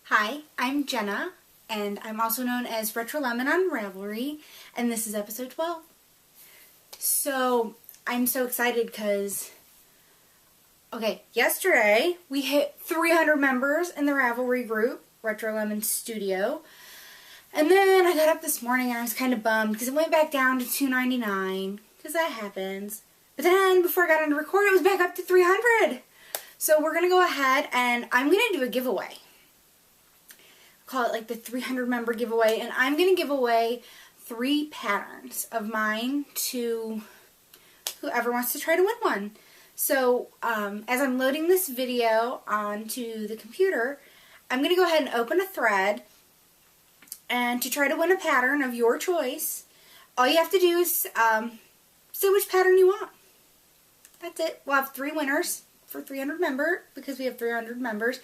Hi, I'm Jenna, and I'm also known as Retro Lemon on Ravelry, and this is episode 12. So, I'm so excited because, yesterday we hit 300 members in the Ravelry group, Retro Lemon Studio, and then I got up this morning and I was kind of bummed because it went back down to $2.99, because that happens. But then, before I got on to record, it was back up to 300. So we're going to go ahead and I'm going to do a giveaway. Call it like the 300 member giveaway, and I'm going to give away 3 patterns of mine to whoever wants to try to win one. So as I'm loading this video onto the computer, I'm going to go ahead and open a thread, and to try to win a pattern of your choice, all you have to do is say which pattern you want. That's it. We'll have 3 winners for 300 members because we have 300 members.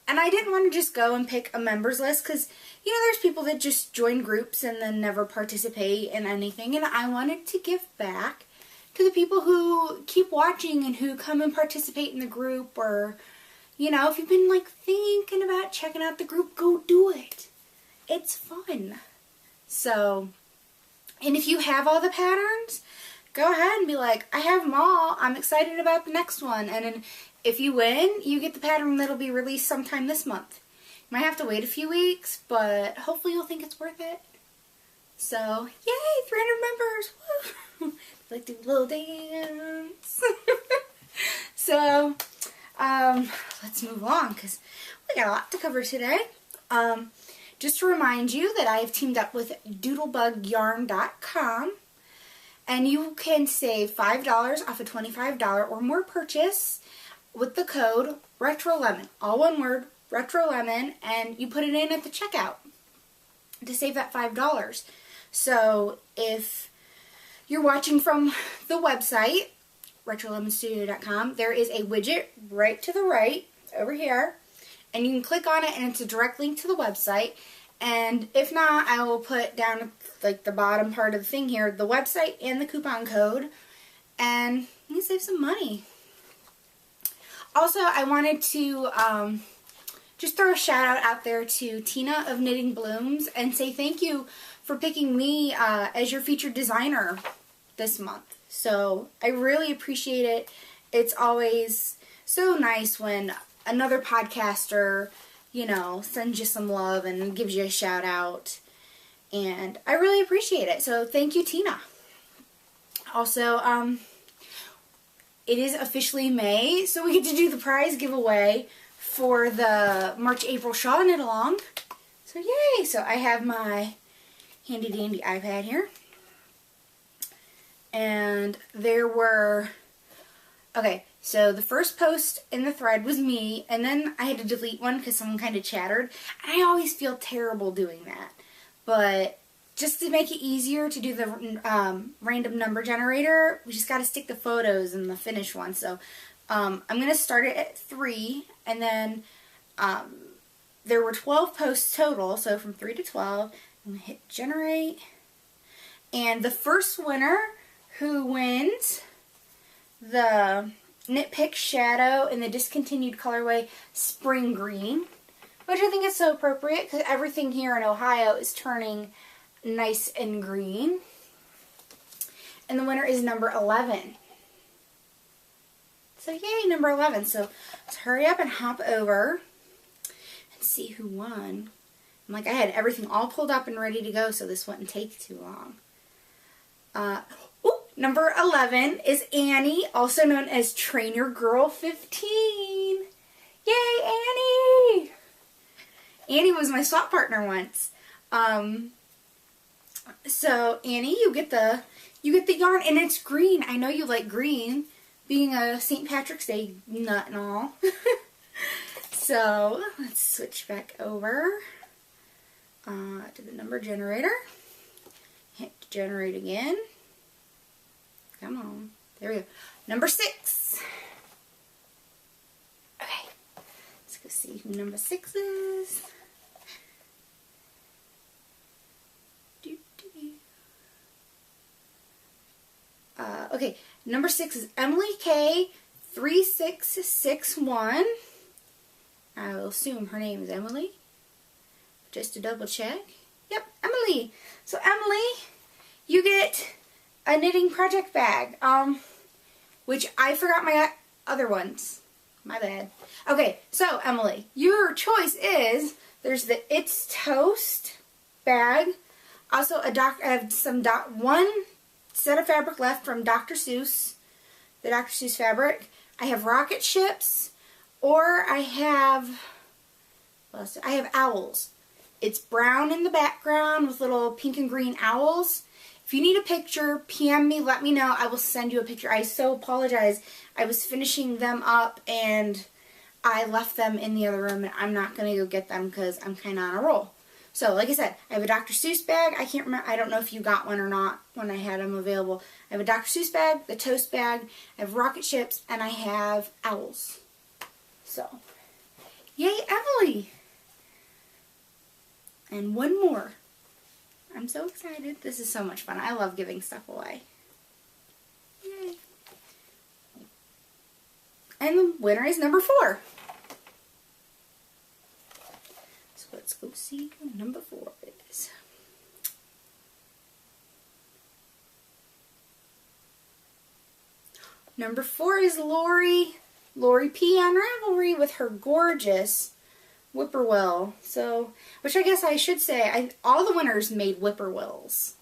And I didn't want to just go and pick a members list because, you know, there's people that just join groups and then never participate in anything. And I wanted to give back to the people who keep watching and who come and participate in the group. Or, you know, if you've been, like, thinking about checking out the group, go do it. It's fun. So, and if you have all the patterns, go ahead and be like, I have them all. I'm excited about the next one. And then if you win, you get the pattern that'll be released sometime this month. You might have to wait a few weeks, but hopefully you'll think it's worth it. So, yay, 300 members! Woo! Like do a little dance. So, let's move on because we got a lot to cover today. Just to remind you that I have teamed up with doodlebugyarn.com, and you can save $5 off a $25 or more purchase with the code RETROLEMON, all one word, RETROLEMON, and you put it in at the checkout to save that $5. So if you're watching from the website, RetroLemonStudio.com, there is a widget right to the right over here, and you can click on it and it's a direct link to the website. And if not, I will put down like the bottom part of the thing here, the website and the coupon code, and you can save some money. Also, I wanted to just throw a shout out there to Tina of Knitting Blooms and say thank you for picking me as your featured designer this month. So I really appreciate it. It's always so nice when another podcaster, you know, sends you some love and gives you a shout out. And I really appreciate it. So thank you, Tina. Also, it is officially May, so we get to do the prize giveaway for the March-April Shawl Knit Along. So yay! So I have my handy dandy iPad here. And there were, so the first post in the thread was me, and then I had to delete one because someone kind of chattered. And I always feel terrible doing that. But just to make it easier to do the random number generator, we just got to stick the photos in the finished one. So I'm going to start it at 3, and then there were 12 posts total, so from 3 to 12. I'm going to hit generate. And the first winner who wins the Knit Pick Shadow in the discontinued colorway Spring Green, which I think is so appropriate because everything here in Ohio is turning nice and green. And the winner is number 11. So yay, number 11. So let's hurry up and hop over and see who won. I had everything all pulled up and ready to go, so this wouldn't take too long. Number 11 is Annie, also known as Trainer Girl 15. Yay, Annie! Annie was my swap partner once. So Annie, you get the yarn, and it's green. I know you like green, being a St. Patrick's Day nut and all. So let's switch back over to the number generator. Hit generate again. Come on. There we go. Number 6. Okay. Let's go see who number 6 is. Okay, number 6 is Emily K. 3661. I will assume her name is Emily. just to double check. Yep, Emily. So Emily, you get a knitting project bag, which I forgot my other ones. My bad. Okay, so Emily, your choice is, there's the It's Toast bag. Also, I have one set of fabric left from Dr. Seuss, the Dr. Seuss fabric. I have rocket ships, or I have owls. It's brown in the background with little pink and green owls. If you need a picture, PM me, let me know. I will send you a picture. I so apologize. I was finishing them up and I left them in the other room, and I'm not going to go get them because I'm kind of on a roll. So, like I said, I have a Dr. Seuss bag. I can't remember. I don't know if you got one or not when I had them available. I have a Dr. Seuss bag, the toast bag, I have rocket ships, and I have owls. So, yay, Emily! And one more. I'm so excited. This is so much fun. I love giving stuff away. Yay. And the winner is number 4. So let's go see who number 4 is. Number 4 is Lori P on Ravelry with her gorgeous whippoorwill. So, which I guess I should say, all the winners made whippoorwills.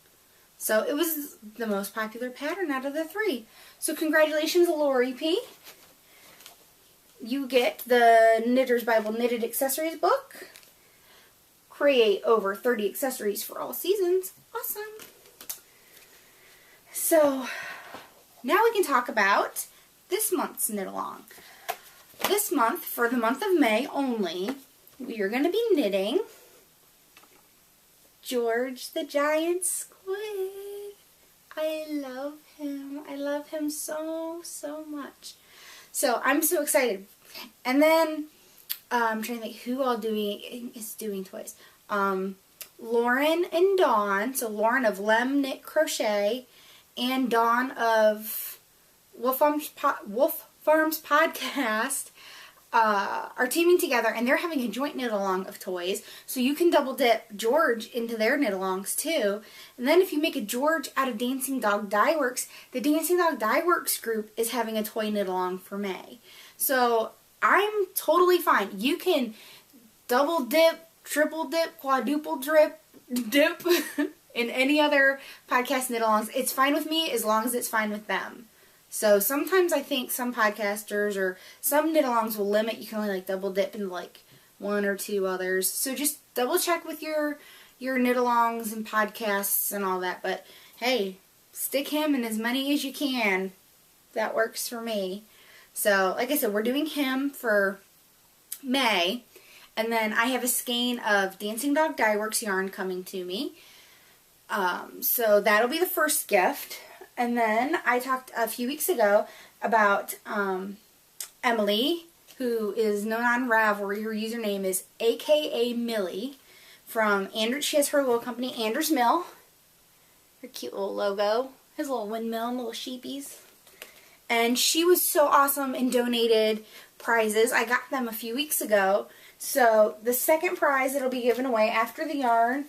So it was the most popular pattern out of the 3. So congratulations, Lori P. You get the Knitter's Bible Knitted Accessories book. Create over 30 accessories for all seasons. Awesome. So now we can talk about this month's knit along. This month, for the month of May only, we are going to be knitting George the Giant Squid. I love him. I love him so, so much. So I'm so excited. And then I'm trying to think who all is doing toys. Lauren and Dawn. So Lauren of Lem Knit Crochet and Dawn of Wolf Farms Podcast are teaming together, and they're having a joint knit-along of toys, so you can double-dip George into their knit-alongs too. And then if you make a George out of Dancing Dog Dye Works, the Dancing Dog Dye Works group is having a toy knit-along for May. So I'm totally fine. You can double-dip, triple-dip, quadruple-dip in any other podcast knit-alongs. It's fine with me as long as it's fine with them. So sometimes I think some podcasters or some knit-alongs will limit. You can only like double dip into like 1 or 2 others. So just double check with your knit-alongs and podcasts and all that. But hey, stick him in as many as you can. That works for me. So like I said, we're doing him for May. And then I have a skein of Dancing Dog Dye Works yarn coming to me. So that'll be the first gift. And then I talked a few weeks ago about Emily, who is known on Ravelry. Her username is AKA Millie from Andrews. She has her little company, Andrews Mill. Her cute little logo. His little windmill and little sheepies. And she was so awesome and donated prizes. I got them a few weeks ago. So the second prize that'll be given away after the yarn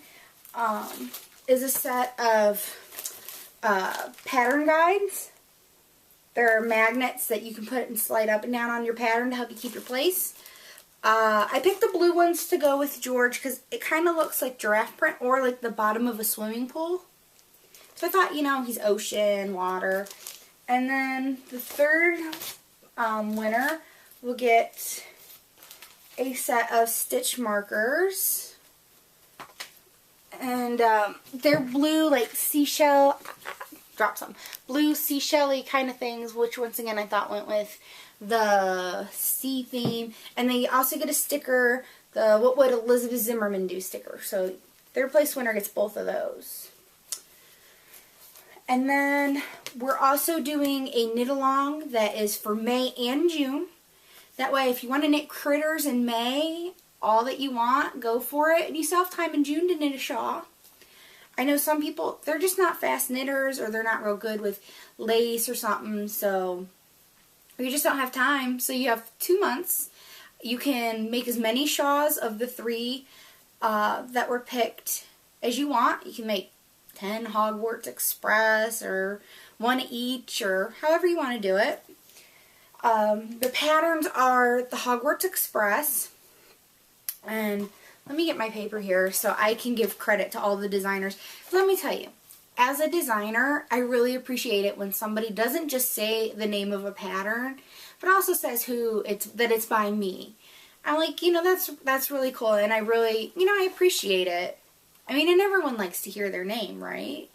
is a set of pattern guides. There are magnets that you can put and slide up and down on your pattern to help you keep your place. I picked the blue ones to go with George because it kind of looks like giraffe print or like the bottom of a swimming pool. So I thought, you know, he's ocean, water. And then the third winner will get a set of stitch markers. And they're blue, like seashell, drop some, blue seashell-y kind of things, which once again I thought went with the sea theme. And they also get a sticker, the What Would Elizabeth Zimmerman Do sticker. So third place winner gets both of those. And then we're also doing a knit-along that is for May and June. That way if you want to knit critters in May, all that you want, go for it. And you still have time in June to knit a shawl. I know some people, they're just not fast knitters or they're not real good with lace or something, so, or you just don't have time. So you have 2 months. You can make as many shawls of the 3 that were picked as you want. You can make 10 Hogwarts Express or one each or however you want to do it. The patterns are the Hogwarts Express. And let me get my paper here so I can give credit to all the designers. Let me tell you, as a designer, I really appreciate it when somebody doesn't just say the name of a pattern, but also says that it's by me. I'm like, you know, that's really cool, and I really, you know, I appreciate it. I mean, and everyone likes to hear their name, right?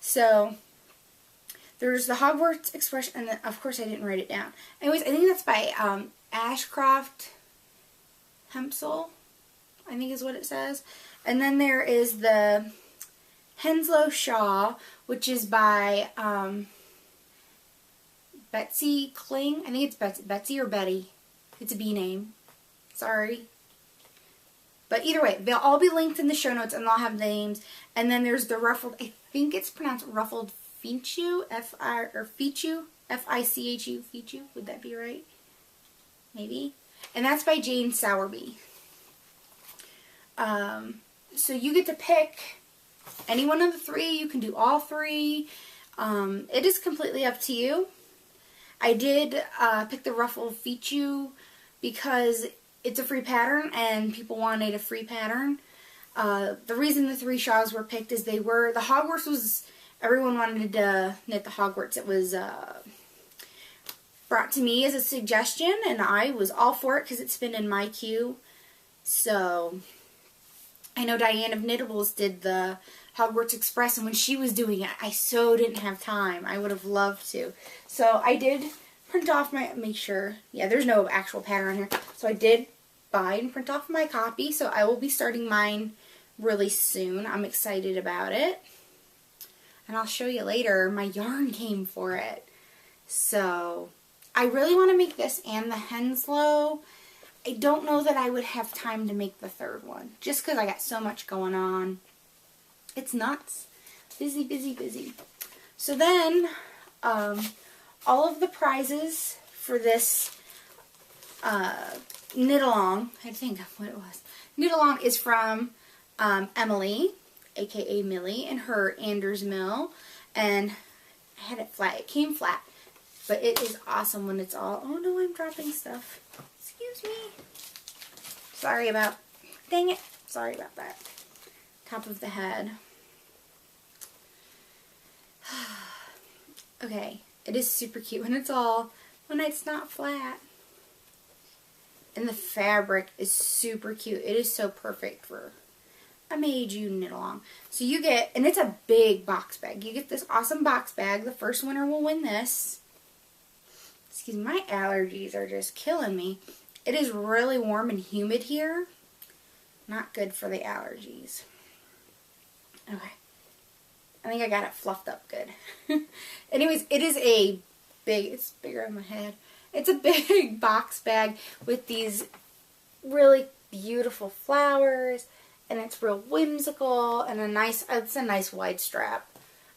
So, there's the Hogwarts Express, and then, of course I didn't write it down. Anyways, I think that's by Ashcroft Hempsel, I think is what it says. And then there is the Henslow Shaw, which is by Betsy Kling. I think it's Betsy or Betty. It's a B name. Sorry. But either way, they'll all be linked in the show notes and they'll have names. And then there's the ruffled, I think it's pronounced ruffled Fichu, Fichu, F-I-C-H-U, Fichu. Would that be right? Maybe. And that's by Jane Sowerby. So you get to pick any one of the three. You can do all three. It is completely up to you. I did pick the Ruffled Fichu because it's a free pattern and people wanted a free pattern. The reason the three Shaws were picked is the Hogwarts was, everyone wanted to knit the Hogwarts. It was brought to me as a suggestion and I was all for it because it's been in my queue. So I know Diane of Knittables did the Hogwarts Express, and when she was doing it, I so didn't have time. I would have loved to. So I did print off make sure, yeah, there's no actual pattern on here. So I did buy and print off my copy, so I will be starting mine really soon. I'm excited about it. And I'll show you later, my yarn came for it. So I really want to make this and the Henslow. I don't know that I would have time to make the third one, just because I got so much going on. It's nuts. Busy, busy, busy. So then, all of the prizes for this knit-along, I think of what it was. Knit-along is from Emily, aka Millie, and her Anders Mill. And I had it flat. It came flat. But it is awesome when it's all... Oh no, I'm dropping stuff. Excuse me. Sorry about... Dang it. Sorry about that. Top of the head. Okay. It is super cute when it's not flat. And the fabric is super cute. It is so perfect for a made you knit along. So you get... And it's a big box bag. You get this awesome box bag. The first winner will win this. Excuse me, my allergies are just killing me. It is really warm and humid here. Not good for the allergies. Okay. I think I got it fluffed up good. Anyways, it is a big, it's bigger than my head. It's a big box bag with these really beautiful flowers. And it's real whimsical and it's a nice wide strap.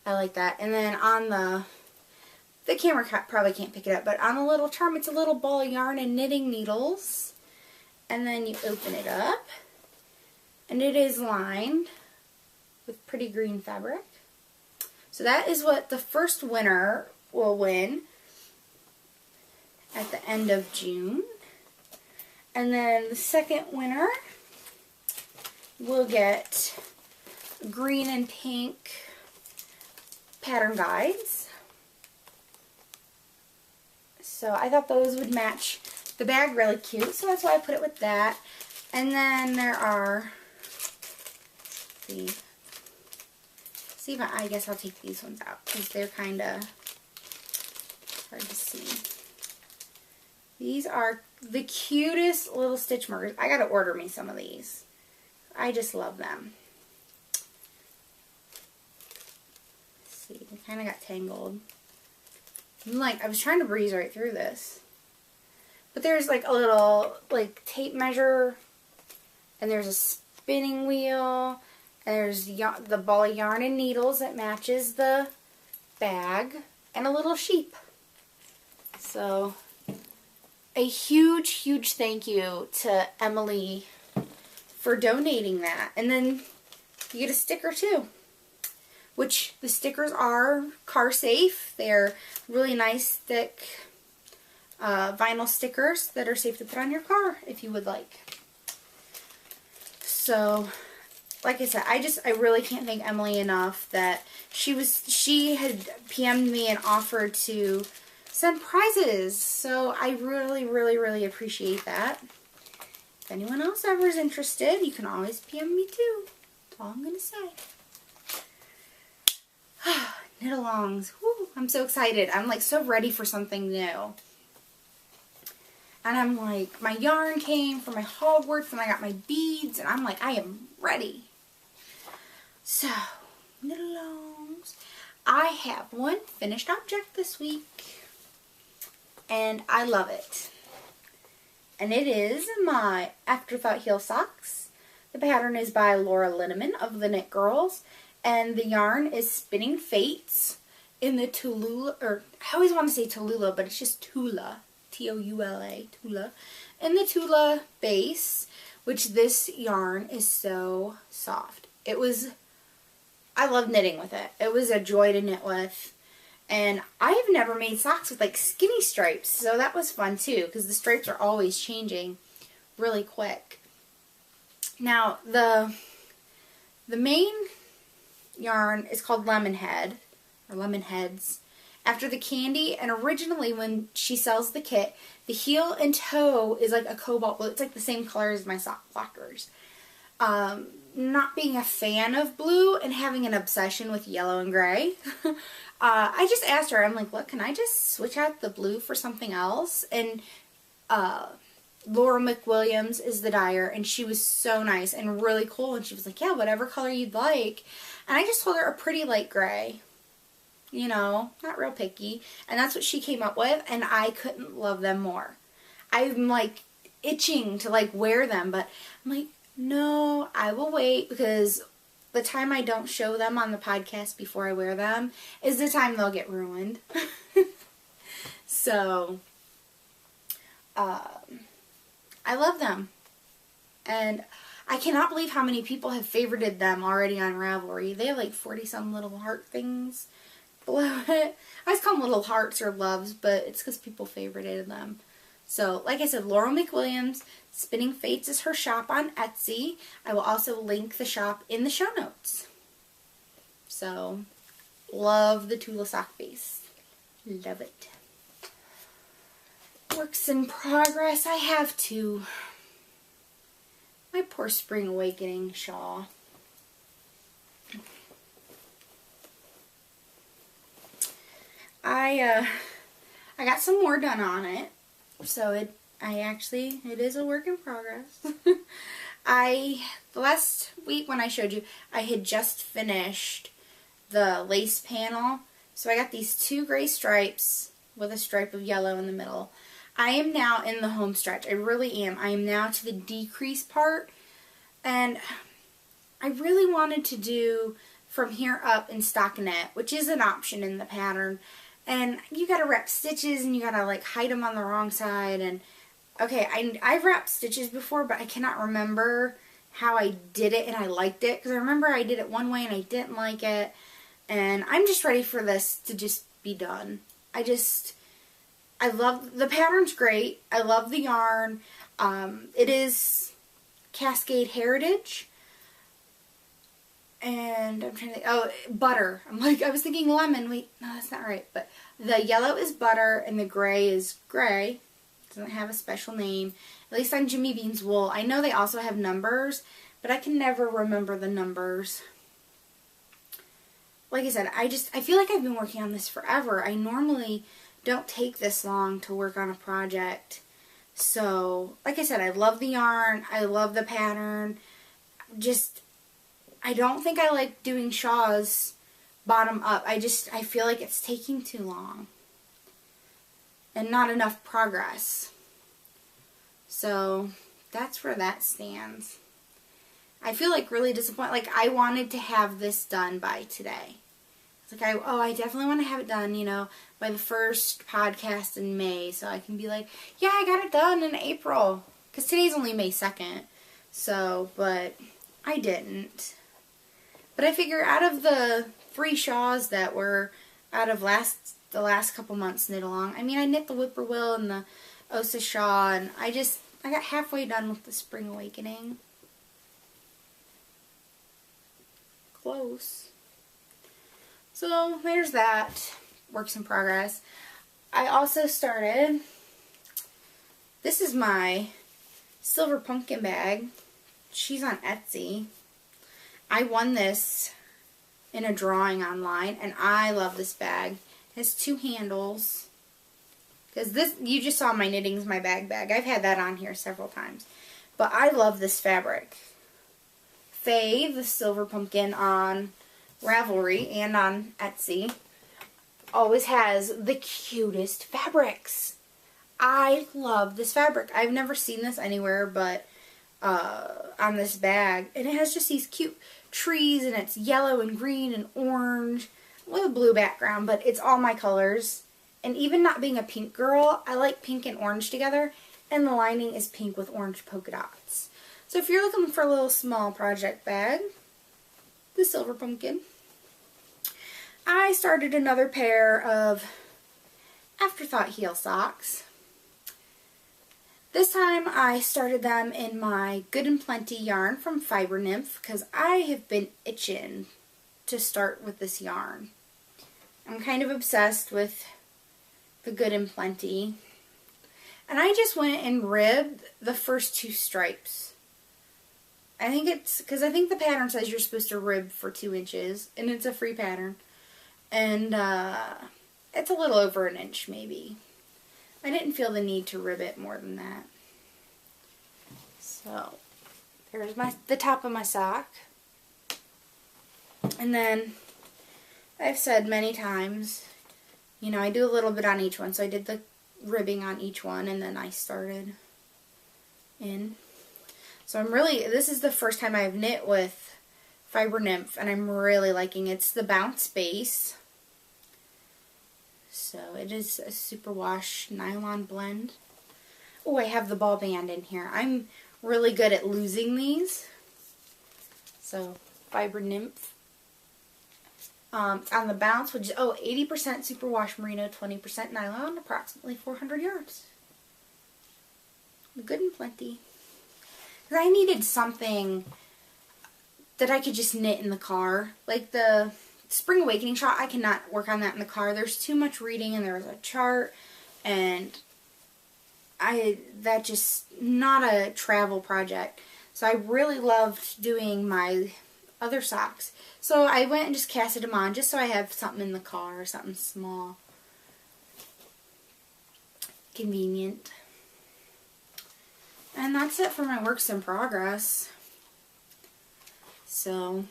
I like that. And then on the camera probably can't pick it up, but on a little charm, it's a little ball of yarn and knitting needles. And then you open it up, and it is lined with pretty green fabric. So that is what the first winner will win at the end of June. And then the second winner will get green and pink pattern guides. So I thought those would match the bag really cute, so that's why I put it with that. And then there are, I guess I'll take these ones out because they're kind of hard to see. These are the cutest little stitch markers. I gotta order me some of these. I just love them. Let's see, they kind of got tangled. I was trying to breeze right through this. But there's like a little tape measure, and there's a spinning wheel, and there's the ball of yarn and needles that matches the bag, and a little sheep. So a huge, huge thank you to Emily for donating that. And then you get a sticker too, which the stickers are car safe. They're really nice, thick vinyl stickers that are safe to put on your car if you would like. So, like I said, I really can't thank Emily enough that she had PM'd me and offered to send prizes. So I really, really, really appreciate that. If anyone else ever is interested, you can always PM me too. That's all I'm going to say. Knit-alongs. Woo, I'm so excited. I'm like so ready for something new. And I'm like, my yarn came for my Hogwarts and I got my beads and I'm like, I am ready. So, knit-alongs. I have one finished object this week. And I love it. And it is my Afterthought heel socks. The pattern is by Laura Linneman of the Knit Girls. And the yarn is Spinning Fates in the Tulula, or I always want to say Tallulah, but it's just Tula. T-O-U-L-A, Tula. And the Tula base, which this yarn is so soft. I love knitting with it. It was a joy to knit with. And I have never made socks with like skinny stripes, so that was fun too, because the stripes are always changing really quick. Now, the main yarn is called Lemon Head, or Lemon Heads, after the candy, and originally when she sells the kit, the heel and toe is like a cobalt blue. It's like the same color as my sock blockers. Not being a fan of blue and having an obsession with yellow and gray, I just asked her, I'm like, look, can I just switch out the blue for something else? And Laura McWilliams is the dyer, and she was so nice and really cool, and she was like, yeah, whatever color you'd like. And I just told her a pretty light gray. You know, not real picky. And that's what she came up with, and I couldn't love them more. I'm like itching to like wear them, but I'm like, no, I will wait, because the time I don't show them on the podcast before I wear them is the time they'll get ruined. So, I love them. And I cannot believe how many people have favorited them already on Ravelry. They have like 40-some little heart things below it. I always call them little hearts or loves, but it's because people favorited them. So, like I said, Laura McWilliams, Spinning Fates is her shop on Etsy. I will also link the shop in the show notes. So, love the Tula sock base. Love it. Works in progress. I have two. My poor Spring Awakening shawl. I got some more done on it. So it is a work in progress. The last week when I showed you, I had just finished the lace panel. So I got these two gray stripes with a stripe of yellow in the middle. I am now in the home stretch. I really am. I am now to the decrease part. And I really wanted to do from here up in stockinette, which is an option in the pattern. And you gotta wrap stitches, and you gotta like hide them on the wrong side. And okay, I've wrapped stitches before, but I cannot remember how I did it and I liked it. Because I remember I did it one way and I didn't like it. And I'm just ready for this to just be done. I love, the pattern's great. I love the yarn. It is Cascade Heritage. And I'm trying to think, oh, butter. I'm like, I was thinking lemon. Wait, no, that's not right. But the yellow is butter and the gray is gray. It doesn't have a special name. At least on Jimmy Bean's wool. I know they also have numbers, but I can never remember the numbers. Like I said, I feel like I've been working on this forever. I normally don't take this long to work on a project. So, like I said, I love the yarn. I love the pattern. I don't think I like doing shawls bottom up. I feel like it's taking too long. And not enough progress. So, that's where that stands. I feel like really disappointed. Like, I wanted to have this done by today. It's like, I definitely want to have it done, you know, by the first podcast in May. So I can be like, yeah, I got it done in April. Because today's only May 2nd. So, but I didn't. But I figure out of the 3 shawls that were out of the last couple months knit along, I mean, I knit the Whippoorwill and the Osa shawl, and I got halfway done with the Spring Awakening. Close. So, there's that. Works in progress. I also started, this is my silver pumpkin bag. She's on Etsy. I won this in a drawing online, and I love this bag. It has 2 handles. Because this, you just saw my Knitting's My Bag. I've had that on here several times. But I love this fabric. Faye, the silver pumpkin on Ravelry and on Etsy, always has the cutest fabrics. I love this fabric. I've never seen this anywhere but on this bag. And it has just these cute trees, and it's yellow and green and orange with a blue background, but it's all my colors. And even not being a pink girl, I like pink and orange together, and the lining is pink with orange polka dots. So if you're looking for a little small project bag, the silver pumpkin. I started another pair of Afterthought heel socks. This time I started them in my Good and Plenty yarn from Fiber Nymph, because I have been itching to start with this yarn. I'm kind of obsessed with the Good and Plenty. And I just went and ribbed the first 2 stripes. I think it's, because I think the pattern says you're supposed to rib for 2 inches, and it's a free pattern. And it's a little over 1 inch maybe. I didn't feel the need to rib it more than that. So, there's the top of my sock. And then, I've said many times, you know, I do a little bit on each one. So I did the ribbing on each one, and then I started in. So this is the first time I've knit with Fiber Nymph, and I'm really liking it. It's the Bounce base. So it is a superwash nylon blend. Oh, I have the ball band in here. I'm really good at losing these. So, Fiber Nymph. On the Bounce, which is, 80% superwash merino, 20% nylon, approximately 400 yards. Good and Plenty. Because I needed something that I could just knit in the car. Like the Spring Awakening shot, I cannot work on that in the car. There's too much reading, and there's a chart, and that just not a travel project. So I really loved doing my other socks. So I went and just casted them on, just so I have something in the car, something small. Convenient. And that's it for my works in progress. So,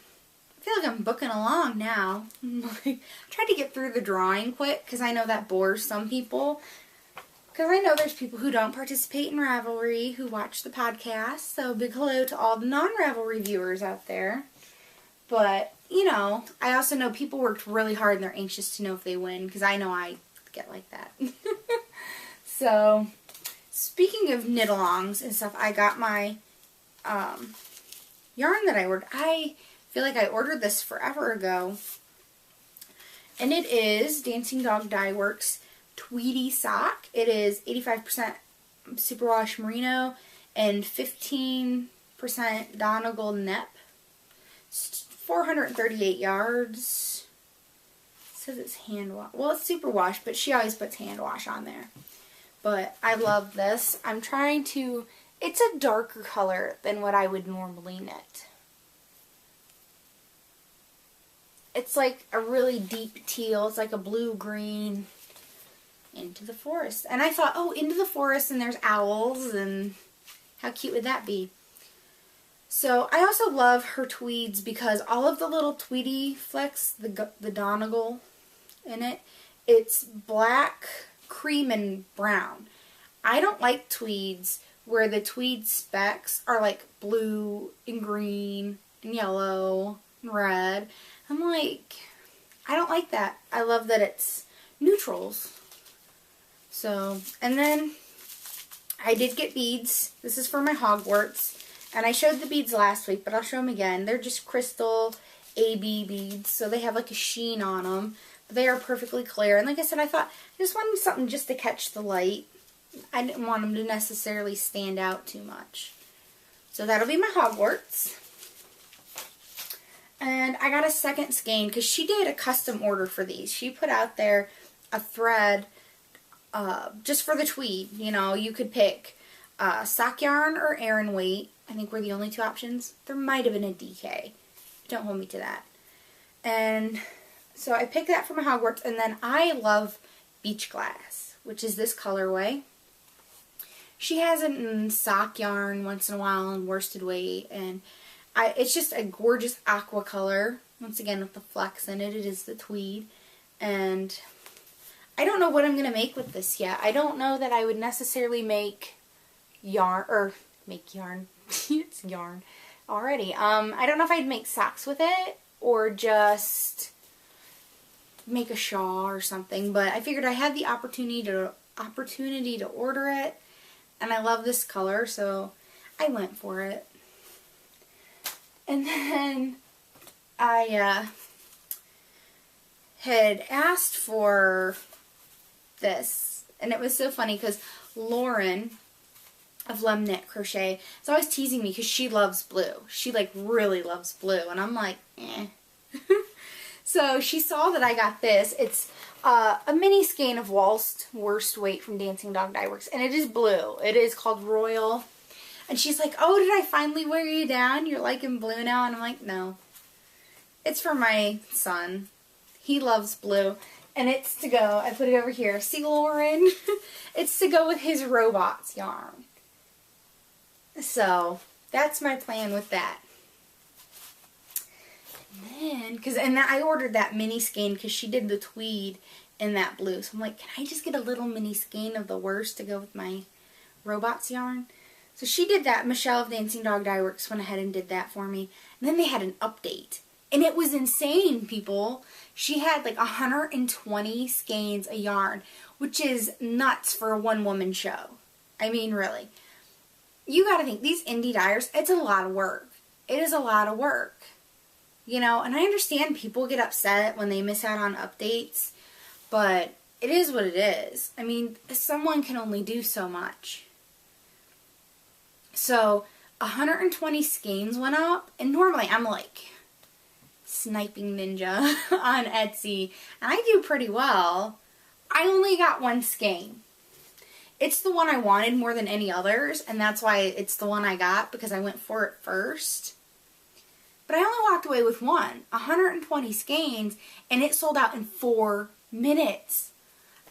I feel like I'm booking along now. I tried to get through the drawing quick, because I know that bores some people. Because I know there's people who don't participate in Ravelry who watch the podcast. So, big hello to all the non-Ravelry viewers out there. But, you know, I also know people worked really hard and they're anxious to know if they win, because I know I get like that. So, speaking of knit-alongs and stuff, I got my yarn that I ordered. I feel like I ordered this forever ago. And it is Dancing Dog Dye Works Tweedy Sock. It is 85% superwash merino and 15% Donegal Nep. 438 yards. It says it's hand wash. Well, it's superwash, but she always puts hand wash on there. But I love this. I'm trying to... It's a darker color than what I would normally knit. It's like a really deep teal. It's like a blue-green. Into the forest. And I thought, oh, into the forest and there's owls, and how cute would that be? So I also love her tweeds because all of the little tweedy flecks, the Donegal in it, it's black, cream, and brown. I don't like tweeds where the tweed specks are like blue and green and yellow and red. I'm like, I don't like that. I love that it's neutrals. So, and then I did get beads. This is for my Hogwarts. And I showed the beads last week, but I'll show them again. They're just crystal AB beads, so they have like a sheen on them. But they are perfectly clear. And like I said, I thought I just wanted something just to catch the light. I didn't want them to necessarily stand out too much. So that'll be my Hogwarts. And I got a second skein because she did a custom order for these. She put out there a thread just for the tweed. You know, you could pick sock yarn or Aran weight. I think were the only two options. There might have been a DK. Don't hold me to that. And so I picked that for my Hogwarts. And then I love Beach Glass, which is this colorway. She has it in sock yarn once in a while and worsted weight. And it's just a gorgeous aqua color. Once again, with the flecks in it. It is the tweed. And I don't know what I'm going to make with this yet. I don't know that I would necessarily make yarn, it's yarn already. I don't know if I'd make socks with it or just make a shawl or something, but I figured I had the opportunity to order it, and I love this color, so I went for it. And then I had asked for this, and it was so funny because Lauren of Lem Knit Crochet is always teasing me because she loves blue. She like really loves blue, and I'm like, eh. So she saw that I got this. It's a mini skein of waltzed worsted weight from Dancing Dog Dye Works, and it is blue. It is called Royal. And she's like, oh, did I finally wear you down? You're liking blue now? And I'm like, no. It's for my son. He loves blue. And it's to go, I put it over here. See, Lauren? It's to go with his robots yarn. So, that's my plan with that. And then, I ordered that mini skein because she did the tweed in that blue. So I'm like, can I just get a little mini skein of the worst to go with my robots yarn? So she did that. Michelle of Dancing Dog Dye Works went ahead and did that for me. And then they had an update. And it was insane, people. She had like 120 skeins of yarn, which is nuts for a one-woman show. I mean, really. You gotta think, these indie dyers, it's a lot of work. It is a lot of work. You know, and I understand people get upset when they miss out on updates, but it is what it is. I mean, someone can only do so much. So, 120 skeins went up, and normally I'm like sniping ninja on Etsy, and I do pretty well. I only got one skein. It's the one I wanted more than any others, and that's why it's the one I got, because I went for it first. But I only walked away with one. 120 skeins, and it sold out in 4 minutes.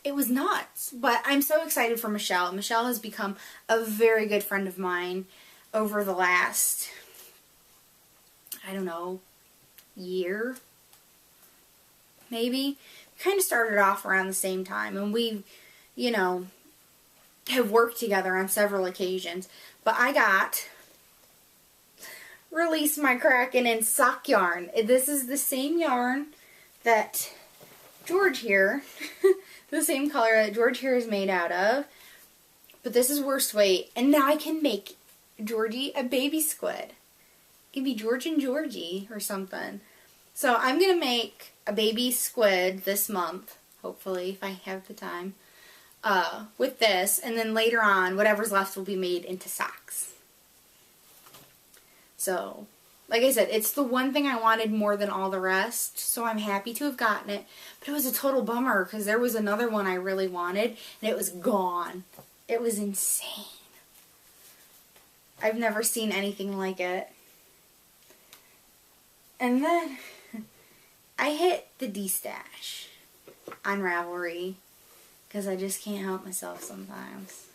It was nuts. But I'm so excited for Michelle. Michelle has become a very good friend of mine over the last, I don't know, year, maybe. We kind of started off around the same time, and we, you know, have worked together on several occasions. But I got Release My Kraken in sock yarn. This is the same yarn that George here, the same color that George here is made out of, but this is worsted weight, and now I can make Georgie a baby squid. It can be George and Georgie or something. So I'm going to make a baby squid this month, hopefully, if I have the time, with this, and then later on, whatever's left will be made into socks. So, like I said, it's the one thing I wanted more than all the rest, so I'm happy to have gotten it. But it was a total bummer, because there was another one I really wanted, and it was gone. It was insane. I've never seen anything like it. And then, I hit the D-stash on Ravelry, because I just can't help myself sometimes.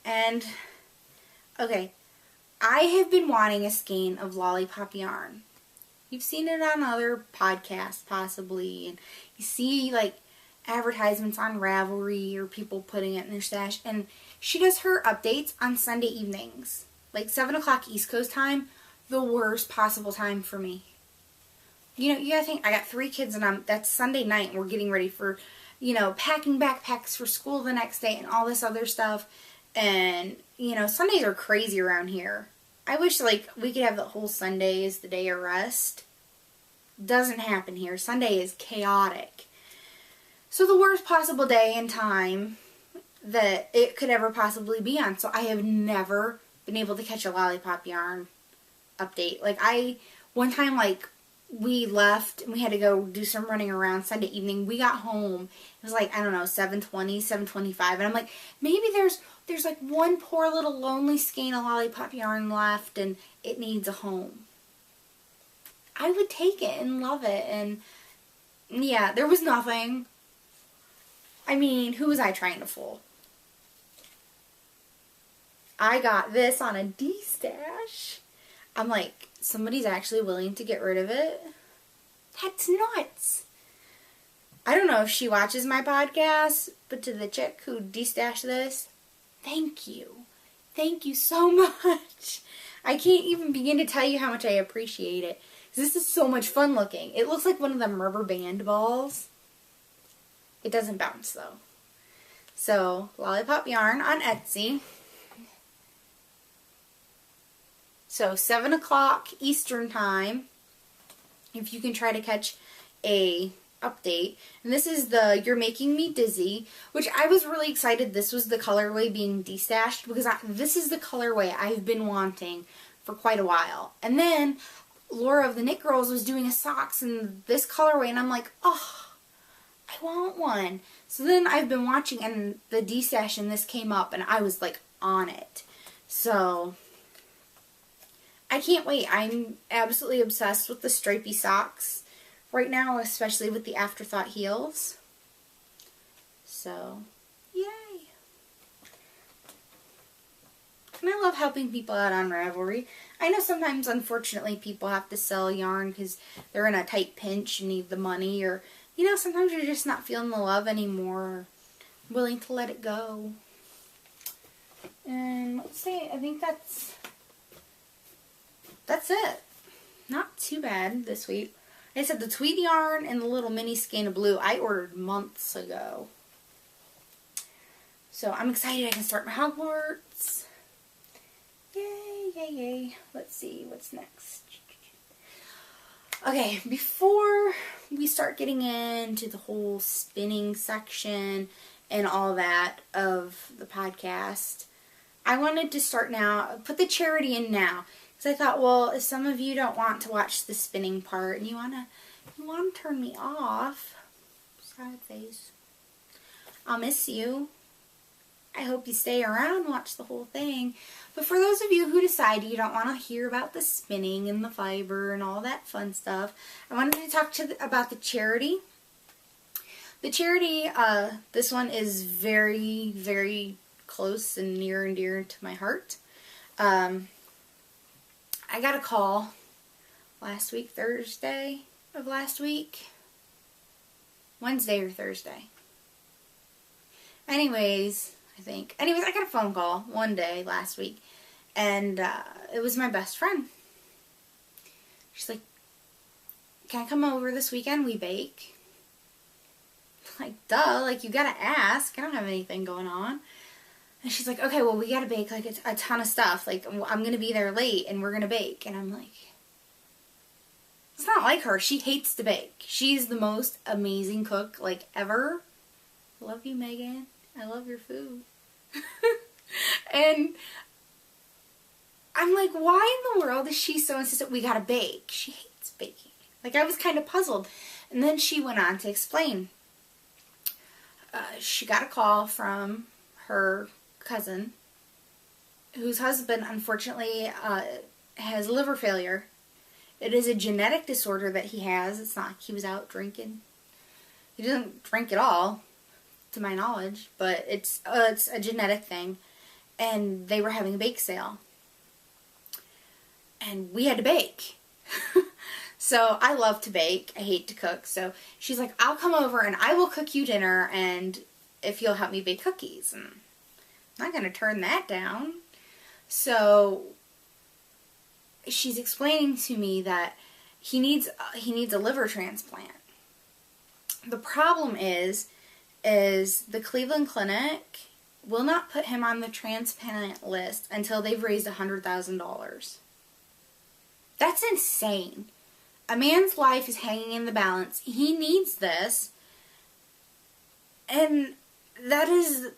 And okay, I have been wanting a skein of lollipop yarn. You've seen it on other podcasts, possibly, and you see, like, advertisements on Ravelry or people putting it in their stash, and she does her updates on Sunday evenings, like 7 o'clock East Coast time, the worst possible time for me. You know, you gotta think, I got 3 kids, and that's Sunday night, and we're getting ready for, you know, packing backpacks for school the next day, and all this other stuff. And, you know, Sundays are crazy around here. I wish, like, we could have the whole Sunday as the day of rest. Doesn't happen here. Sunday is chaotic. So the worst possible day and time that it could ever possibly be on. So I have never been able to catch a lollipop yarn update. Like, one time, like, we left and we had to go do some running around Sunday evening. We got home. It was like, I don't know, 7:20, 7:25. And I'm like, maybe there's like one poor little lonely skein of lollipop yarn left and it needs a home. I would take it and love it. And yeah, there was nothing. I mean, who was I trying to fool? I got this on a D-stash. I'm like, somebody's actually willing to get rid of it? That's nuts. I don't know if she watches my podcast, but to the chick who D-stashed this, thank you. Thank you so much. I can't even begin to tell you how much I appreciate it. This is so much fun looking. It looks like one of them rubber band balls. It doesn't bounce though. So, lollipop yarn on Etsy. So 7 o'clock Eastern time, if you can try to catch a update. And this is the You're Making Me Dizzy, which I was really excited this was the colorway being destashed, because this is the colorway I've been wanting for quite a while. And then Laura of the Knit Girls was doing a socks in this colorway, and I'm like, oh, I want one. So then I've been watching, and the destash in this came up, and I was like on it. So I can't wait. I'm absolutely obsessed with the stripy socks right now, especially with the Afterthought heels. So, yay. And I love helping people out on Ravelry. I know sometimes, unfortunately, people have to sell yarn because they're in a tight pinch and need the money, or, you know, sometimes you're just not feeling the love anymore, or willing to let it go. And let's see, I think that's it. Not too bad this week. Like I said, the tweed yarn and the little mini skein of blue I ordered months ago. So I'm excited I can start my Hogwarts. Yay, yay, yay. Let's see, what's next? Okay, before we start getting into the whole spinning section and all that of the podcast, I wanted to start now, put the charity in now. Because I thought, well, if some of you don't want to watch the spinning part and you want to turn me off, sad face, I'll miss you. I hope you stay around and watch the whole thing. But for those of you who decide you don't want to hear about the spinning and the fiber and all that fun stuff, I wanted to talk about the charity. The charity, this one is very, very close and near and dear to my heart. I got a call last week, Thursday of last week. Wednesday or Thursday. Anyways, I got a phone call one day last week, and it was my best friend. She's like, can I come over this weekend? We bake. Like, duh, like, you gotta ask. I don't have anything going on. And she's like, okay, well, we gotta bake, like, a ton of stuff. Like, I'm gonna be there late, and we're gonna bake. And I'm like, it's not like her. She hates to bake. She's the most amazing cook, like, ever. I love you, Megan. I love your food. And I'm like, why in the world is she so insistent we gotta bake? She hates baking. Like, I was kind of puzzled. And then she went on to explain. She got a call from her cousin, whose husband, unfortunately, has liver failure. It is a genetic disorder that he has. It's not like he was out drinking. He doesn't drink at all, to my knowledge, but it's a genetic thing. And they were having a bake sale. And we had to bake. So I love to bake. I hate to cook. So she's like, I'll come over and I will cook you dinner, and if you'll help me bake cookies. And I'm not going to turn that down. So she's explaining to me that he needs a liver transplant. The problem is the Cleveland Clinic will not put him on the transplant list until they've raised $100,000. That's insane. A man's life is hanging in the balance. He needs this. And that is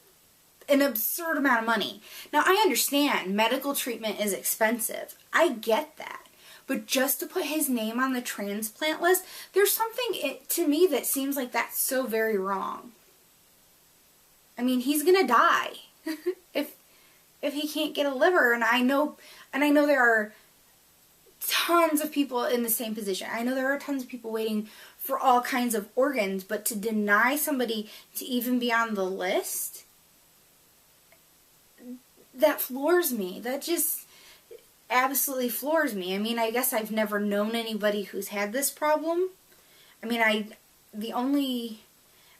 an absurd amount of money. Now, I understand medical treatment is expensive. I get that. But just to put his name on the transplant list, there's something to me that seems like that's so very wrong. I mean, he's going to die if he can't get a liver. And I know there are tons of people in the same position. I know there are tons of people waiting for all kinds of organs, but to deny somebody to even be on the list, that floors me. That just absolutely floors me. I mean, I guess I've never known anybody who's had this problem. I mean, I've only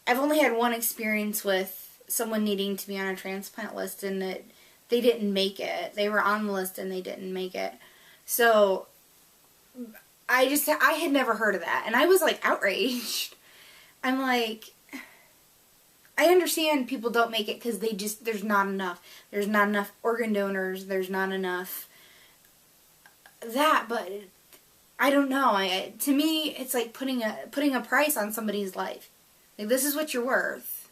had one experience with someone needing to be on a transplant list, and that they didn't make it. They were on the list and they didn't make it. So I had never heard of that, and I was like outraged. I'm like, I understand people don't make it because there's not enough. There's not enough organ donors. There's not enough that, but I don't know. To me, it's like putting a price on somebody's life. Like, this is what you're worth.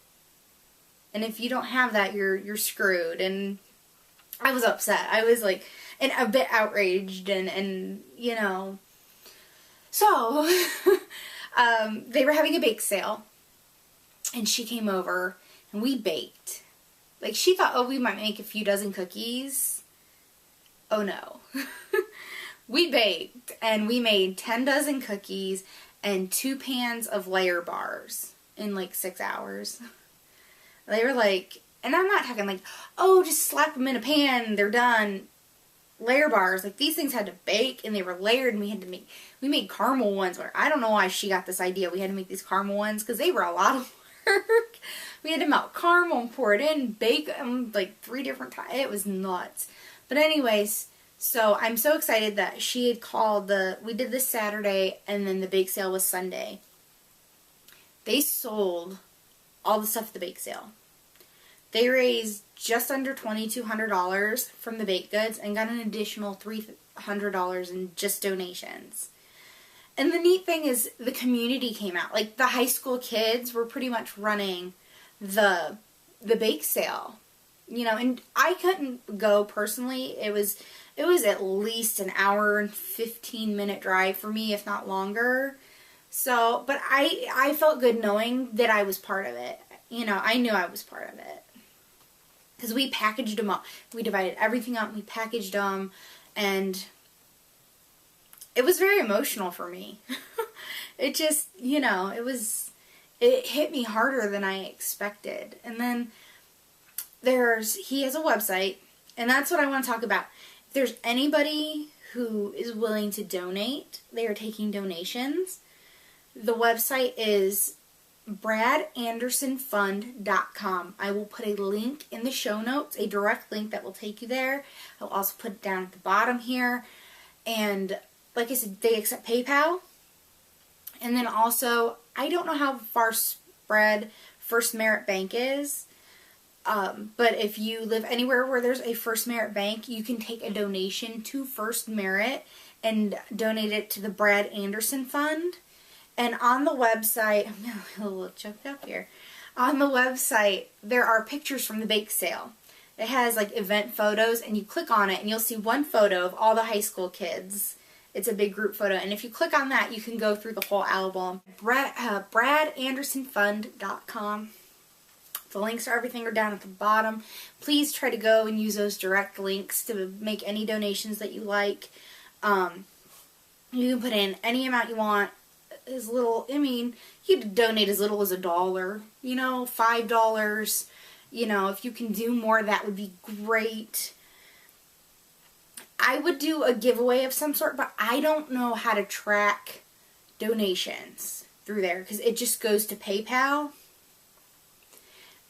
And if you don't have that, you're screwed. And I was upset. I was like, and a bit outraged, and you know. So, they were having a bake sale, and she came over, and we baked. Like, she thought, oh, we might make a few dozen cookies. Oh no. We baked, and we made 10 dozen cookies and 2 pans of layer bars in like 6 hours. They were like, and I'm not talking like, oh, just slap them in a pan, they're done. Layer bars, like, these things had to bake, and they were layered, and we made caramel ones, where I don't know why she got this idea. We had to make these caramel ones, because they were a lot of work. We had to melt caramel and pour it in, bake them like 3 different times. It was nuts. But anyways, so I'm so excited that she had called we did this Saturday, and then the bake sale was Sunday. They sold all the stuff at the bake sale. They raised just under $2,200 from the baked goods and got an additional $300 in just donations. And the neat thing is the community came out. Like, the high school kids were pretty much running the bake sale. You know, and I couldn't go personally. It was at least an hour and 15-minute drive for me, if not longer. So, but I felt good knowing that I was part of it. You know, I knew I was part of it. Because we packaged them up. We divided everything up, and we packaged them, and it was very emotional for me. It just, you know, it hit me harder than I expected. And then he has a website, and that's what I want to talk about. If there's anybody who is willing to donate, they are taking donations. The website is bradandersonfund.com. I will put a link in the show notes, a direct link that will take you there. I'll also put it down at the bottom here. And like I said, they accept PayPal. And then also, I don't know how far spread First Merit Bank is. But if you live anywhere where there's a First Merit Bank, you can take a donation to First Merit and donate it to the Brad Anderson Fund. And on the website, I'm a little choked up here. On the website, there are pictures from the bake sale. It has like event photos, and you click on it, and you'll see one photo of all the high school kids. It's a big group photo, and if you click on that, you can go through the whole album. bradandersonfund.com. The links for everything are down at the bottom. Please try to go and use those direct links to make any donations that you like. You can put in any amount you want. As little, I mean, you could donate as little as $1, you know, $5. You know, if you can do more, that would be great. I would do a giveaway of some sort, but I don't know how to track donations through there because it just goes to PayPal.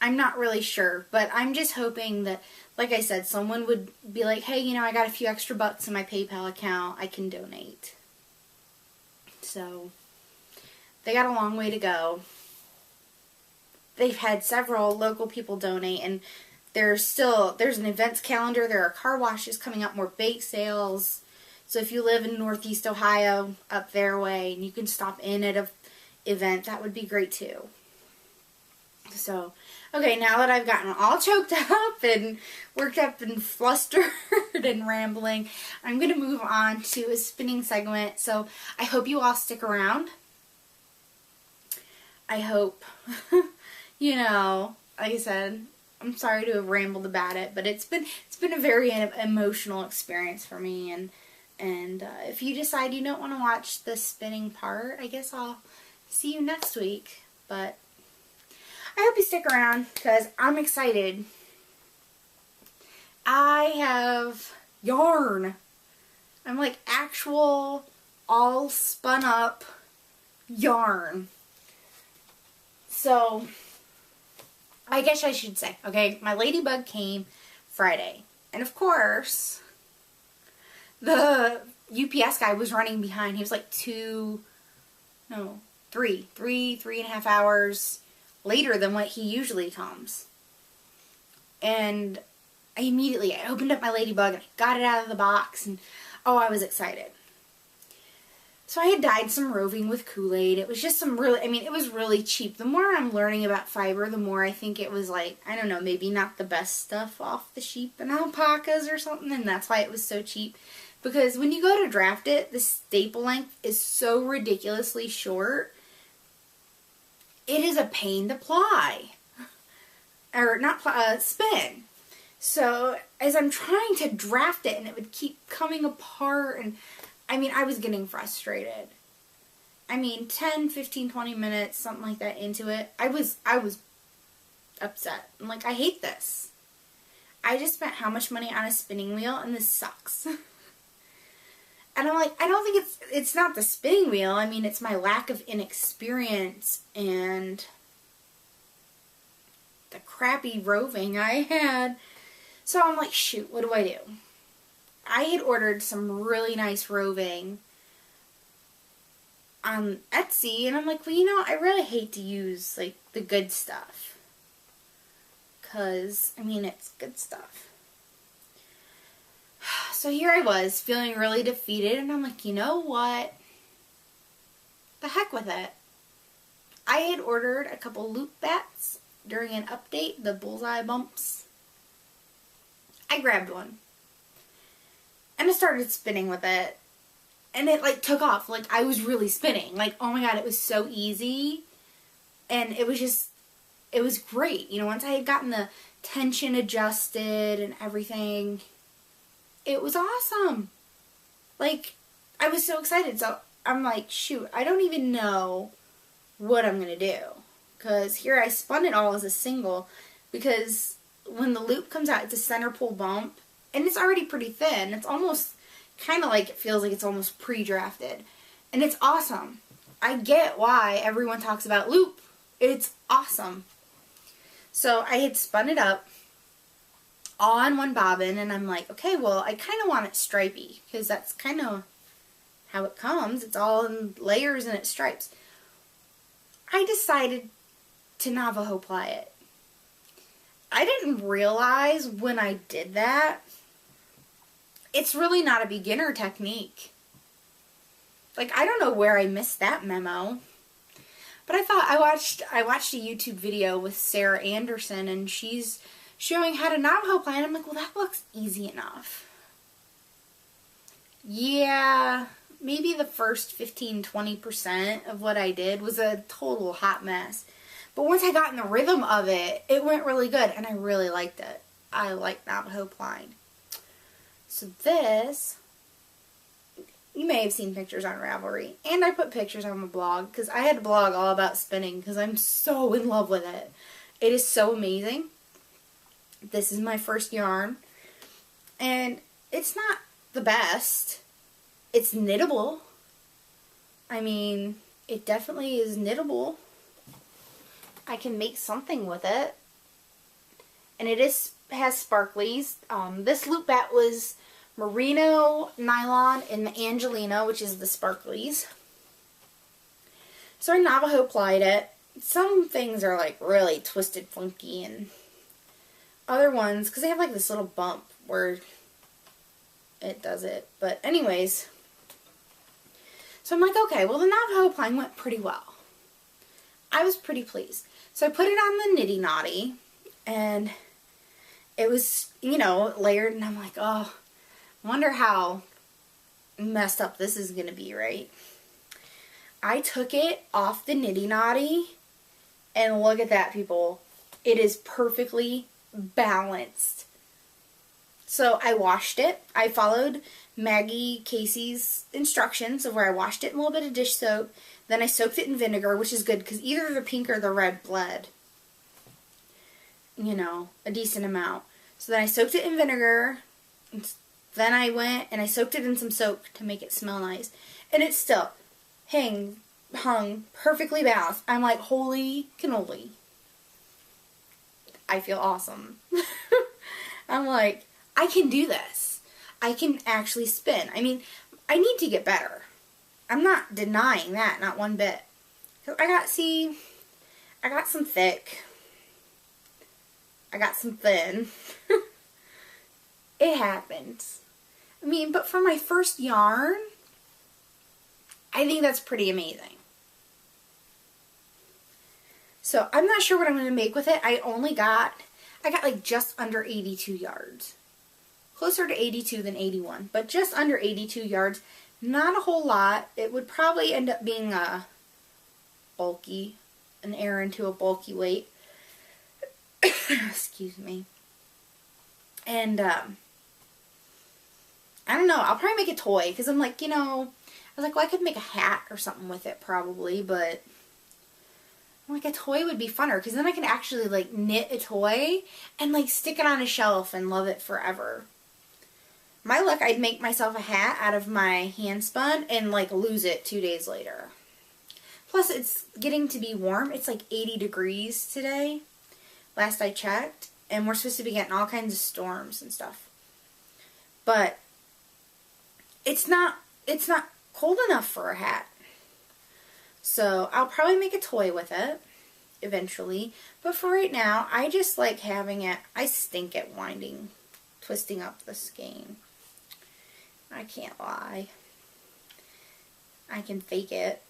I'm not really sure, but I'm just hoping that, like I said, someone would be like, hey, you know, I got a few extra bucks in my PayPal account, I can donate. So, they got a long way to go. They've had several local people donate, and there's an events calendar. There are car washes coming up, more bake sales. So if you live in Northeast Ohio, up their way, and you can stop in at a event, that would be great too. So, okay, now that I've gotten all choked up and worked up and flustered and rambling, I'm going to move on to a spinning segment. So I hope you all stick around. I hope, you know, like I said, I'm sorry to have rambled about it, but it's been a very emotional experience for me, and if you decide you don't want to watch the spinning part, I guess I'll see you next week. But I hope you stick around because I'm excited. I have yarn. I'm like actual all spun up yarn. So I guess I should say, okay, my ladybug came Friday. And of course, the UPS guy was running behind. He was like 3.5 hours later than what he usually comes. And I opened up my ladybug and I got it out of the box, and oh, I was excited. So I had dyed some roving with Kool-Aid. It was just it was really cheap. The more I'm learning about fiber, the more I think it was like, I don't know, maybe not the best stuff off the sheep and alpacas or something, and that's why it was so cheap. Because when you go to draft it, the staple length is so ridiculously short. It is a pain to ply. Or not ply, spin. So as I'm trying to draft it, and it would keep coming apart, and I was getting frustrated. 10, 15, 20 minutes, something like that into it, I was upset. I'm like, I hate this. I just spent how much money on a spinning wheel, and this sucks. And I'm like, I don't think it's not the spinning wheel. It's my lack of inexperience and the crappy roving I had. So I'm like, shoot, what do I do? I had ordered some really nice roving on Etsy, and I'm like, well, I really hate to use, like, the good stuff. Because, it's good stuff. So here I was, feeling really defeated, and I'm like, you know what? The heck with it. I had ordered a couple loop bats during an update, the bullseye bumps. I grabbed one. And I started spinning with it. And it, like, took off. Like, I was really spinning. Like, oh my god, it was so easy. And it was great. Once I had gotten the tension adjusted and everything, it was awesome. Like, I was so excited. So I'm like, shoot, I don't even know what I'm going to do. Because here I spun it all as a single. Because when the loop comes out, it's a center pull bump. And it's already pretty thin. It's almost kind of like, it feels like it's almost pre-drafted. And it's awesome. I get why everyone talks about loop. It's awesome. So I had spun it up all on one bobbin, and I'm like, okay, well, I kind of want it stripey, because that's kind of how it comes. It's all in layers and it stripes. I decided to Navajo ply it. I didn't realize when I did that, it's really not a beginner technique. Like, I don't know where I missed that memo. But I watched a YouTube video with Sarah Anderson, and she's showing how to Navajo ply, and I'm like, well, that looks easy enough. Yeah, maybe the first 15-20% of what I did was a total hot mess. But once I got in the rhythm of it, it went really good, and I really liked it. I like Navajo plying. So this, you may have seen pictures on Ravelry, and I put pictures on my blog, because I had a blog all about spinning, because I'm so in love with it. It is so amazing. This is my first yarn, and it's not the best. It's knittable. It definitely is knittable. I can make something with it, and it has sparklies. This loop bat was merino nylon in the Angelina, which is the sparklies. So I Navajo plied it. Some things are like really twisted, funky, and other ones, because they have like this little bump where it does it. But anyways, so I'm like, okay, well the Navajo applying went pretty well. I was pretty pleased. So I put it on the Nitty Naughty, and it was, you know, layered, and I'm like, oh, I wonder how messed up this is going to be, right? I took it off the Nitty Naughty, and look at that, people. It is perfectly balanced. So I washed it. I followed Maggie Casey's instructions of where I washed it in a little bit of dish soap. Then I soaked it in vinegar, which is good because either the pink or the red bled, you know, a decent amount. So then I soaked it in vinegar. Then I went and I soaked it in some soap to make it smell nice. And it still hung perfectly balanced. I'm like, holy cannoli. I feel awesome. I'm like, I can do this. I can actually spin. I mean, I need to get better. I'm not denying that, not one bit. I got some thick. I got some thin. It happens. I mean, but for my first yarn, I think that's pretty amazing. So I'm not sure what I'm going to make with it. I got like just under 82 yards. Closer to 82 than 81, but just under 82 yards. Not a whole lot. It would probably end up being an errand to a bulky weight. Excuse me. And, I don't know. I'll probably make a toy, because I'm like, you know, I was like, well, I could make a hat or something with it probably, but I'm like, a toy would be funner, because then I can actually, like, knit a toy and, like, stick it on a shelf and love it forever. My luck, I'd make myself a hat out of my hand spun and, like, lose it 2 days later. Plus, it's getting to be warm. It's, like, 80 degrees today, last I checked, and we're supposed to be getting all kinds of storms and stuff. But it's not cold enough for a hat. So I'll probably make a toy with it eventually. But for right now, I just like having it. I stink at twisting up the skein. I can't lie. I can fake it.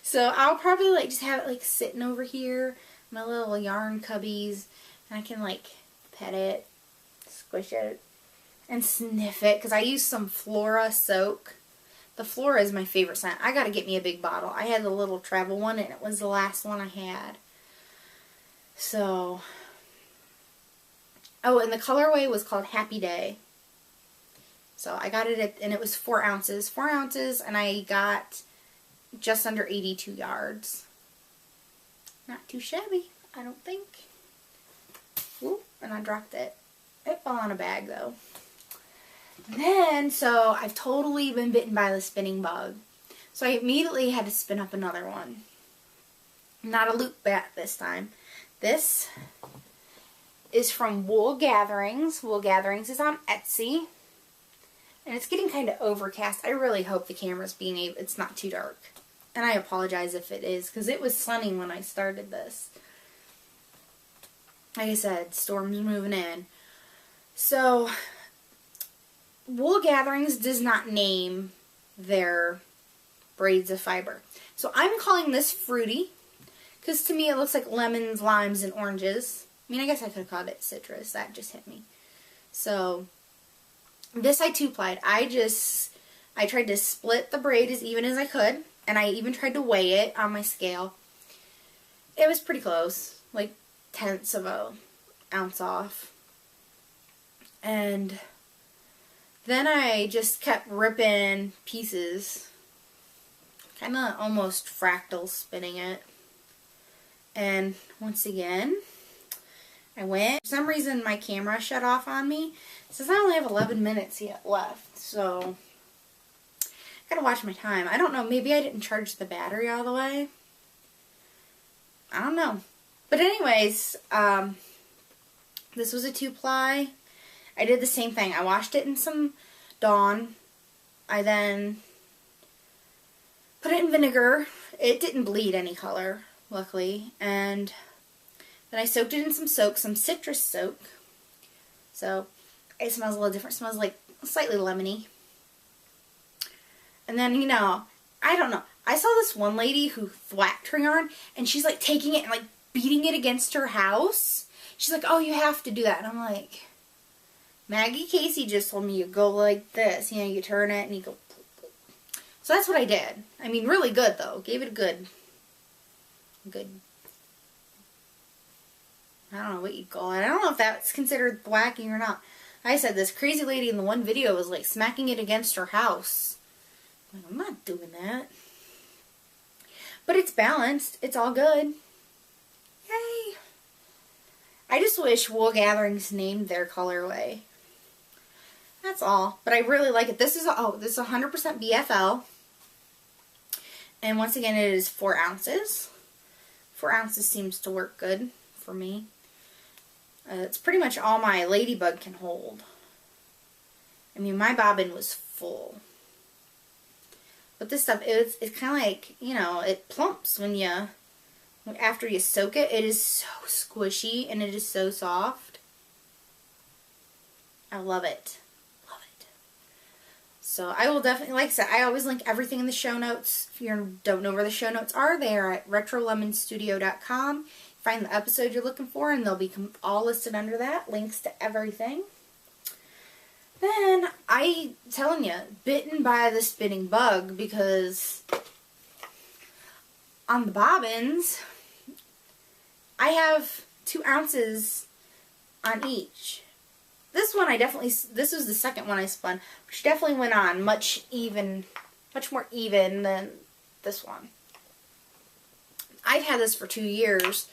So I'll probably like just have it like sitting over here, my little yarn cubbies, and I can like pet it, squish it, and sniff it, because I use some Flora soak. The Flora is my favorite scent. I gotta get me a big bottle. I had the little travel one, and it was the last one I had. So, oh, and the colorway was called Happy Day. So I got it and it was 4 ounces. 4 ounces, and I got just under 82 yards. Not too shabby, I don't think. Whoop, and I dropped it. It fell on a bag, though. Then, so I've totally been bitten by the spinning bug. So I immediately had to spin up another one. Not a loop bat this time. This is from Wool Gatherings. Wool Gatherings is on Etsy. And it's getting kind of overcast. I really hope the camera's it's not too dark. And I apologize if it is, because it was sunny when I started this. Like I said, storms moving in. So, Wool Gatherings does not name their braids of fiber. So I'm calling this fruity, because to me it looks like lemons, limes, and oranges. I mean, I guess I could have called it citrus. That just hit me. So, this I two-plied. I tried to split the braid as even as I could, and I even tried to weigh it on my scale. It was pretty close, like tenths of an ounce off. And then I just kept ripping pieces, kind of almost fractal spinning it. And once again, I went. For some reason, my camera shut off on me. It says I only have 11 minutes yet left, so I gotta watch my time. I don't know, maybe I didn't charge the battery all the way. I don't know. But anyways, this was a 2-ply. I did the same thing. I washed it in some Dawn. I then put it in vinegar. It didn't bleed any color, luckily. And Then I soaked it in some soak, some citrus soak. So it smells a little different. It smells like slightly lemony. And then, you know, I don't know. I saw this one lady who thwacked her yarn, and she's like taking it and like beating it against her house. She's like, oh, you have to do that. And I'm like, Maggie Casey just told me you go like this. You know, you turn it and you go. So that's what I did. I mean, really good though. Gave it a good, I don't know what you'd call it. I don't know if that's considered thwacking or not. I said this crazy lady in the one video was like smacking it against her house. I'm like, I'm not doing that. But it's balanced. It's all good. Yay. I just wish Wool Gatherings named their colorway. That's all. But I really like it. This is 100% BFL. And once again, it is 4 ounces. 4 ounces seems to work good for me. It's pretty much all my ladybug can hold. I mean, my bobbin was full. But this stuff, it's kind of like, you know, it plumps after you soak it. It is so squishy and it is so soft. I love it. Love it. So I will definitely, like I said, I always link everything in the show notes. If you don't know where the show notes are, they are at retrolemonstudio.com. Find the episode you're looking for and they'll be all listed under that. Links to everything. Then, telling you, bitten by the spinning bug because on the bobbins, I have 2 ounces on each. This one this was the second one I spun, which definitely went on much more even than this one. I've had this for 2 years.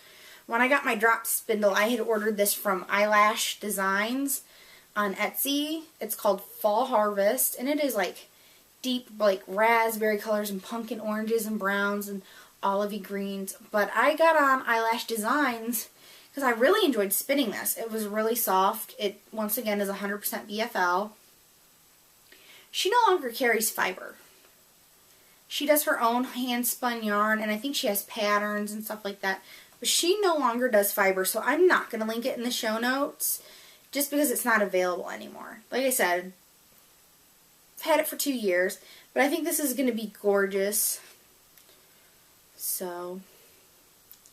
When I got my drop spindle, I had ordered this from Eyelash Designs on Etsy. It's called Fall Harvest, and it is like deep like raspberry colors and pumpkin oranges and browns and olivey greens. But I got on Eyelash Designs because I really enjoyed spinning this. It was really soft. It, once again, is 100% BFL. She no longer carries fiber. She does her own hand-spun yarn, and I think she has patterns and stuff like that. But she no longer does fiber, so I'm not going to link it in the show notes just because it's not available anymore. Like I said, I've had it for 2 years, but I think this is going to be gorgeous. So,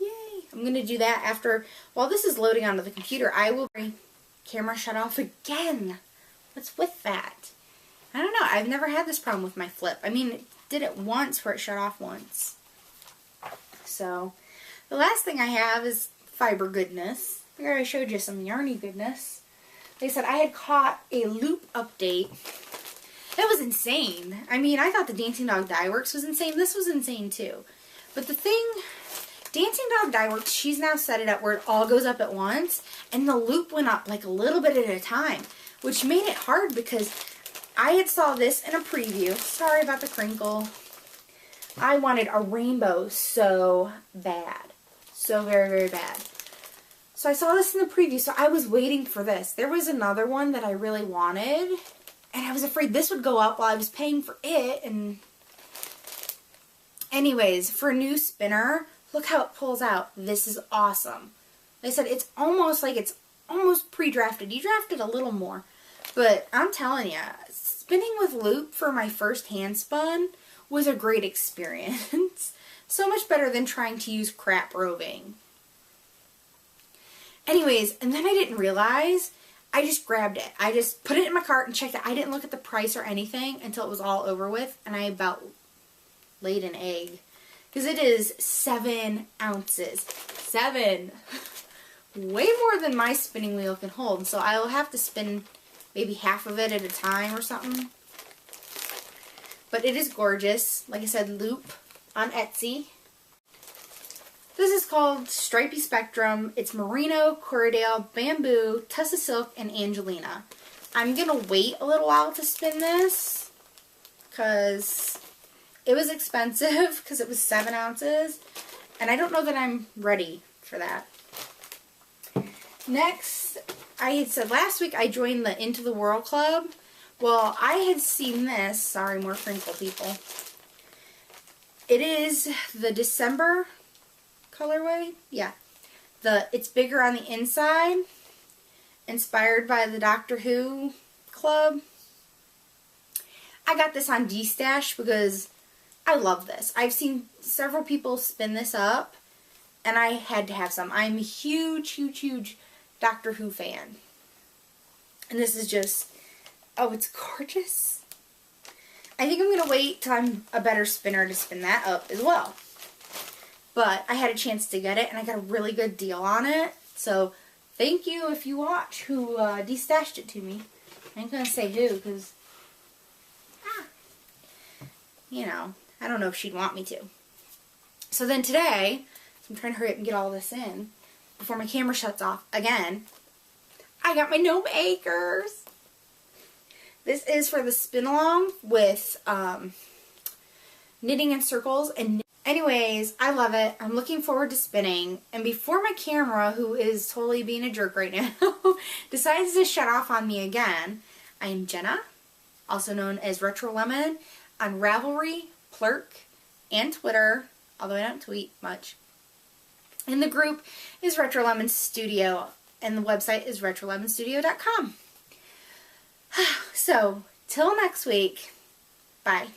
yay. I'm going to do that after, while this is loading onto the computer, I will camera shut off again. What's with that? I don't know. I've never had this problem with my flip. I mean, it did it once where it shut off once. So, the last thing I have is fiber goodness. I think I already showed you some Yarny goodness. Like I said, I had caught a loop update. That was insane. I mean, I thought the Dancing Dog Dye Works was insane. This was insane too. But the thing, Dancing Dog Dye Works, she's now set it up where it all goes up at once. And the loop went up like a little bit at a time. Which made it hard because I had saw this in a preview. Sorry about the crinkle. I wanted a rainbow so bad. So very, very bad. So I saw this in the preview, so I was waiting for this. There was another one that I really wanted, and I was afraid this would go up while I was paying for it, and anyways, for a new spinner, look how it pulls out. This is awesome. Like I said, it's almost like it's almost pre-drafted. You drafted a little more, but I'm telling you, spinning with loop for my first hand spun was a great experience. So much better than trying to use crap roving. Anyways, and then I didn't realize, I just grabbed it. I just put it in my cart and checked it. I didn't look at the price or anything until it was all over with, and I about laid an egg. Because it is 7 ounces. 7! Way more than my spinning wheel can hold, so I'll have to spin maybe half of it at a time or something. But it is gorgeous. Like I said, loop on Etsy. This is called Stripey Spectrum. It's Merino, Corriedale, Bamboo, Tussa Silk, and Angelina. I'm going to wait a little while to spin this because it was expensive because it was 7 ounces. And I don't know that I'm ready for that. Next, I had said last week I joined the Into the World Club. Well, I had seen this. Sorry, more crinkle people. It is the December colorway. Yeah. It's bigger on the inside, inspired by the Doctor Who club. I got this on D-Stash because I love this. I've seen several people spin this up, and I had to have some. I'm a huge, huge, huge Doctor Who fan. And this is just, oh, it's gorgeous. I think I'm going to wait till I'm a better spinner to spin that up as well. But I had a chance to get it, and I got a really good deal on it. So, thank you if you watch who de-stashed it to me. I ain't going to say who, because, you know, I don't know if she'd want me to. So then today, I'm trying to hurry up and get all this in before my camera shuts off again. I got my gnome acres. This is for the spin along with knitting in circles. And anyways, I love it. I'm looking forward to spinning. And before my camera, who is totally being a jerk right now, decides to shut off on me again, I am Jenna, also known as Retro Lemon, on Ravelry, Plurk, and Twitter, although I don't tweet much. And the group is Retro Lemon Studio, and the website is retrolemonstudio.com. So, till next week, bye.